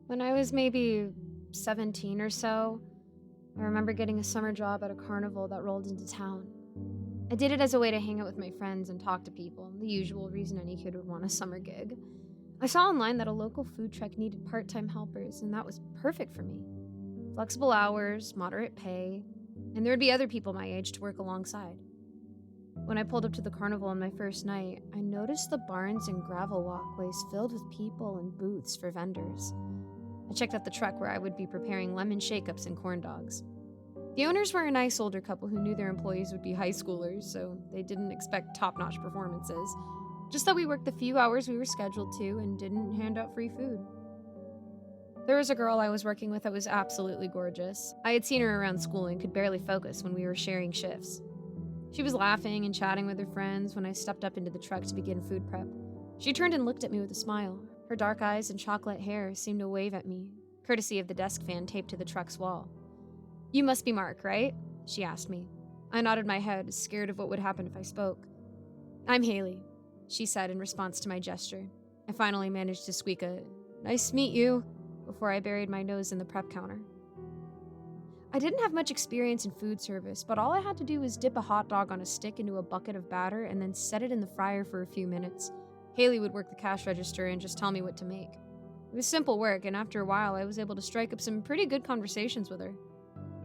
When I was maybe 17 or so, I remember getting a summer job at a carnival that rolled into town. I did it as a way to hang out with my friends and talk to people, the usual reason any kid would want a summer gig. I saw online that a local food truck needed part time helpers, and that was perfect for me. Flexible hours, moderate pay, and there would be other people my age to work alongside. When I pulled up to the carnival on my first night, I noticed the barns and gravel walkways filled with people and booths for vendors. I checked out the truck where I would be preparing lemon shake-ups and corn dogs. The owners were a nice older couple who knew their employees would be high schoolers, so they didn't expect top-notch performances. Just that we worked the few hours we were scheduled to and didn't hand out free food. There was a girl I was working with that was absolutely gorgeous. I had seen her around school and could barely focus when we were sharing shifts. She was laughing and chatting with her friends when I stepped up into the truck to begin food prep. She turned and looked at me with a smile. Her dark eyes and chocolate hair seemed to wave at me, courtesy of the desk fan taped to the truck's wall. "You must be Mark, right?" she asked me. I nodded my head, scared of what would happen if I spoke. "I'm Haley," she said in response to my gesture. I finally managed to squeak a, "Nice to meet you," before I buried my nose in the prep counter. I didn't have much experience in food service, but all I had to do was dip a hot dog on a stick into a bucket of batter and then set it in the fryer for a few minutes. Haley would work the cash register and just tell me what to make. It was simple work, and after a while, I was able to strike up some pretty good conversations with her.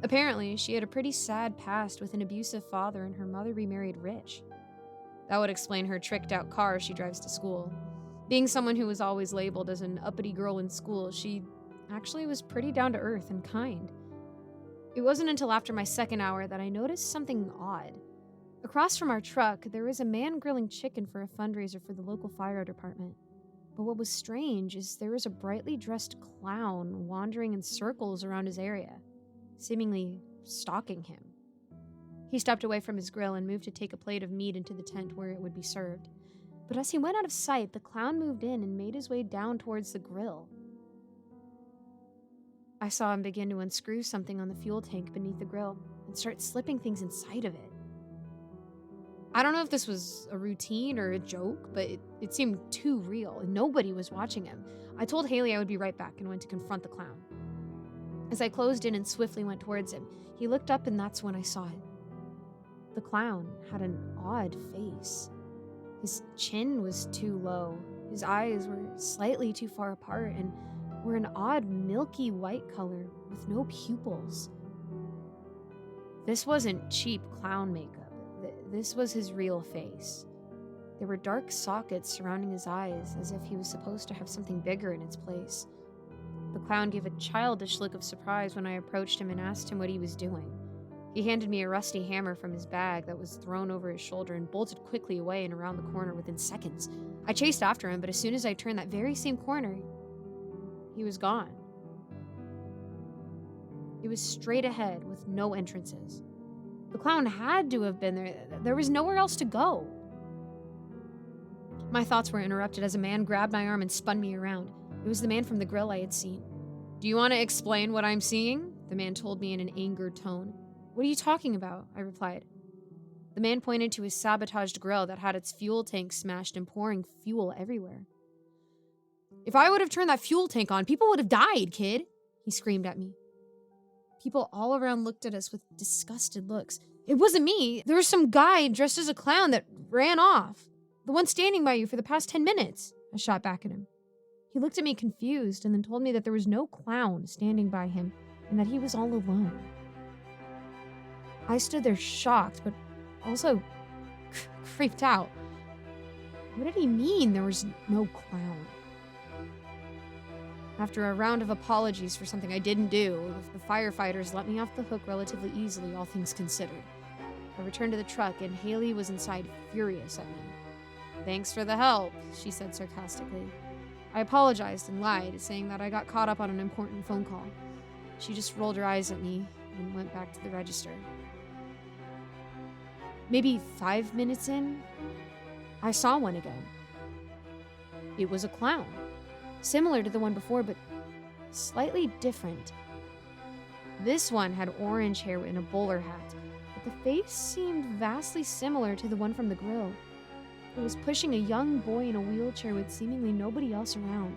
Apparently, she had a pretty sad past with an abusive father and her mother remarried rich. That would explain her tricked-out car she drives to school. Being someone who was always labeled as an uppity girl in school, she actually was pretty down-to-earth and kind. It wasn't until after my second hour that I noticed something odd. Across from our truck, there was a man grilling chicken for a fundraiser for the local fire department. But what was strange is there was a brightly dressed clown wandering in circles around his area, seemingly stalking him. He stepped away from his grill and moved to take a plate of meat into the tent where it would be served. But as he went out of sight, the clown moved in and made his way down towards the grill. I saw him begin to unscrew something on the fuel tank beneath the grill and start slipping things inside of it. I don't know if this was a routine or a joke, but it seemed too real, and nobody was watching him. I told Haley I would be right back and went to confront the clown. As I closed in and swiftly went towards him, he looked up and that's when I saw it. The clown had an odd face. His chin was too low, his eyes were slightly too far apart, and were an odd milky white color with no pupils. This wasn't cheap clown makeup. This was his real face. There were dark sockets surrounding his eyes, as if he was supposed to have something bigger in its place. The clown gave a childish look of surprise when I approached him and asked him what he was doing. He handed me a rusty hammer from his bag that was thrown over his shoulder and bolted quickly away and around the corner within seconds. I chased after him, but as soon as I turned that very same corner, he was gone. It was straight ahead with no entrances. The clown had to have been there. There was nowhere else to go. My thoughts were interrupted as a man grabbed my arm and spun me around. It was the man from the grill I had seen. "Do you want to explain what I'm seeing?" the man told me in an angered tone. "What are you talking about?" I replied. The man pointed to his sabotaged grill that had its fuel tank smashed and pouring fuel everywhere. "If I would have turned that fuel tank on, people would have died, kid," he screamed at me. People all around looked at us with disgusted looks. "It wasn't me. There was some guy dressed as a clown that ran off. The one standing by you for the past 10 minutes. I shot back at him. He looked at me confused and then told me that there was no clown standing by him and that he was all alone. I stood there shocked, but also creeped out. What did he mean there was no clown? After a round of apologies for something I didn't do, the firefighters let me off the hook relatively easily, all things considered. I returned to the truck, and Haley was inside furious at me. "Thanks for the help," she said sarcastically. I apologized and lied, saying that I got caught up on an important phone call. She just rolled her eyes at me and went back to the register. Maybe 5 minutes in, I saw one again. It was a clown. Similar to the one before, but slightly different. This one had orange hair and a bowler hat, but the face seemed vastly similar to the one from the grill. It was pushing a young boy in a wheelchair with seemingly nobody else around.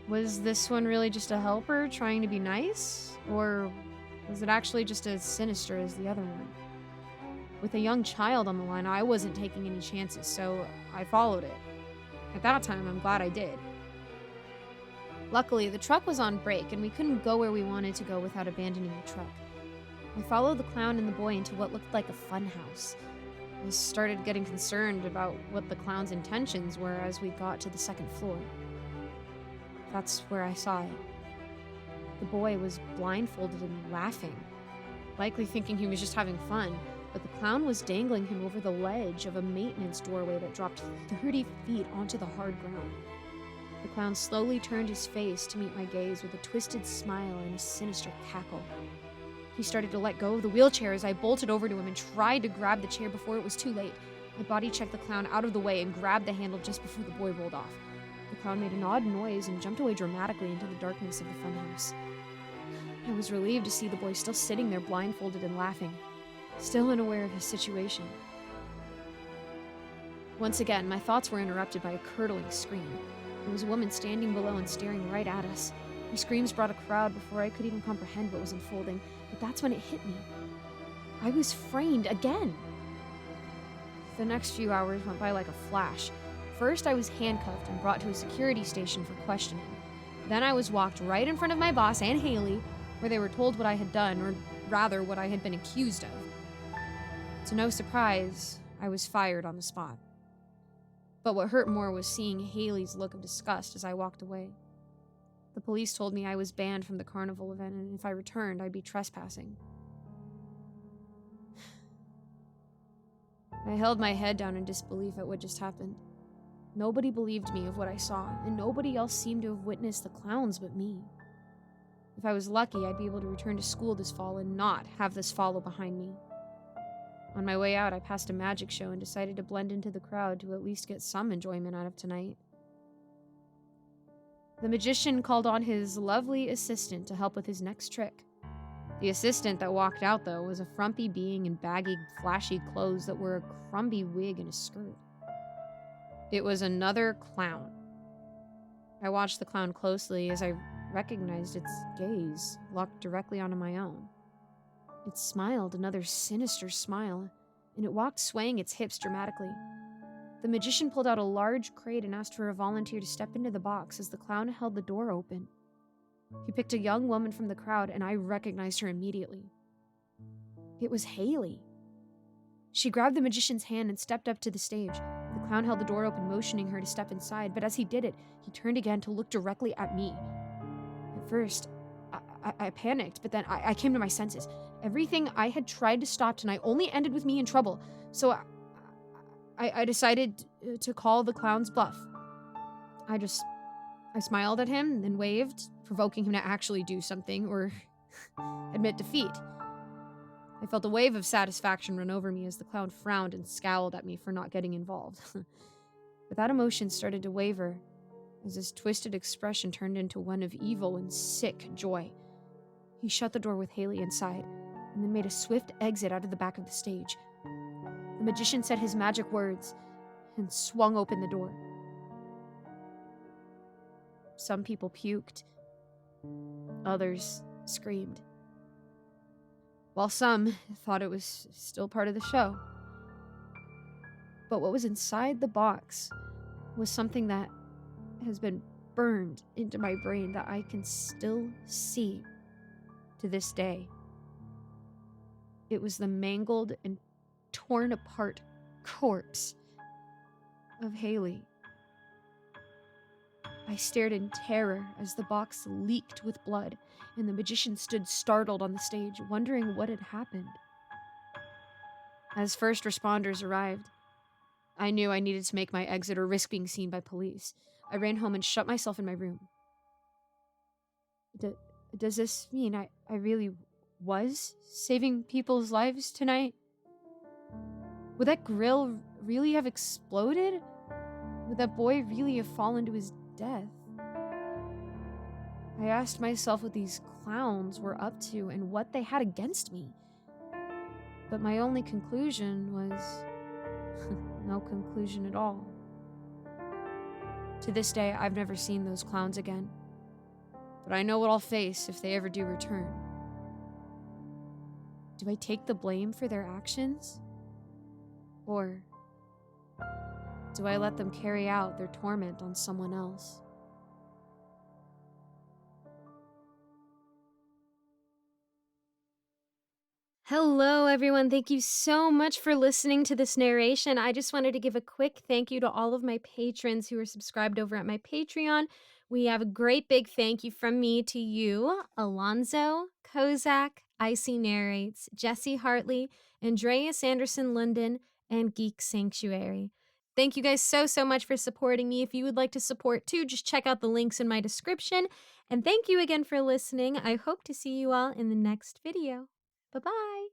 Was this one really just a helper trying to be nice? Or was it actually just as sinister as the other one? With a young child on the line, I wasn't taking any chances, so I followed it. At that time, I'm glad I did. Luckily, the truck was on break, and we couldn't go where we wanted to go without abandoning the truck. I followed the clown and the boy into what looked like a funhouse. I started getting concerned about what the clown's intentions were as we got to the second floor. That's where I saw it. The boy was blindfolded and laughing, likely thinking he was just having fun, but the clown was dangling him over the ledge of a maintenance doorway that dropped 30 feet onto the hard ground. The clown slowly turned his face to meet my gaze with a twisted smile and a sinister cackle. He started to let go of the wheelchair as I bolted over to him and tried to grab the chair before it was too late. I body checked the clown out of the way and grabbed the handle just before the boy rolled off. The clown made an odd noise and jumped away dramatically into the darkness of the funhouse. I was relieved to see the boy still sitting there blindfolded and laughing, still unaware of his situation. Once again, my thoughts were interrupted by a curdling scream. There was a woman standing below and staring right at us. Her screams brought a crowd before I could even comprehend what was unfolding, but that's when it hit me. I was framed again. The next few hours went by like a flash. First, I was handcuffed and brought to a security station for questioning. Then I was walked right in front of my boss and Haley, where they were told what I had done, or rather what I had been accused of. To no surprise, I was fired on the spot. But what hurt more was seeing Haley's look of disgust as I walked away. The police told me I was banned from the carnival event, and if I returned, I'd be trespassing. I held my head down in disbelief at what just happened. Nobody believed me of what I saw, and nobody else seemed to have witnessed the clowns but me. If I was lucky, I'd be able to return to school this fall and not have this follow behind me. On my way out, I passed a magic show and decided to blend into the crowd to at least get some enjoyment out of tonight. The magician called on his lovely assistant to help with his next trick. The assistant that walked out, though, was a frumpy being in baggy, flashy clothes that wore a crumby wig and a skirt. It was another clown. I watched the clown closely as I recognized its gaze locked directly onto my own. It smiled another sinister smile, and it walked swaying its hips dramatically. The magician pulled out a large crate and asked for a volunteer to step into the box as the clown held the door open. He picked a young woman from the crowd, and I recognized her immediately. It was Haley. She grabbed the magician's hand and stepped up to the stage. The clown held the door open, motioning her to step inside, but as he did it, he turned again to look directly at me. At first, I panicked, but then I came to my senses. Everything I had tried to stop tonight only ended with me in trouble, so I decided to call the clown's bluff. I smiled at him, then waved, provoking him to actually do something or admit defeat. I felt a wave of satisfaction run over me as the clown frowned and scowled at me for not getting involved. But that emotion started to waver as his twisted expression turned into one of evil and sick joy. He shut the door with Haley inside and then made a swift exit out of the back of the stage. The magician said his magic words and swung open the door. Some people puked. Others screamed. While some thought it was still part of the show. But what was inside the box was something that has been burned into my brain that I can still see to this day. It was the mangled and torn apart corpse of Haley. I stared in terror as the box leaked with blood, and the magician stood startled on the stage, wondering what had happened. As first responders arrived, I knew I needed to make my exit or risk being seen by police. I ran home and shut myself in my room. Does this mean I really was saving people's lives tonight? Would that grill really have exploded? Would that boy really have fallen to his death? I asked myself what these clowns were up to and what they had against me. But my only conclusion was no conclusion at all. To this day, I've never seen those clowns again. but I know what I'll face if they ever do return. Do I take the blame for their actions? Or do I let them carry out their torment on someone else? Hello, everyone. Thank you so much for listening to this narration. I just wanted to give a quick thank you to all of my patrons who are subscribed over at my Patreon. We have a great big thank you from me to you, Alonzo, Kozak, Icy Narrates, Jesse Hartley, Andreas Anderson Linden, and Geek Sanctuary. Thank you guys so much for supporting me. If you would like to support too, just check out the links in my description. And thank you again for listening. I hope to see you all in the next video. Bye-bye.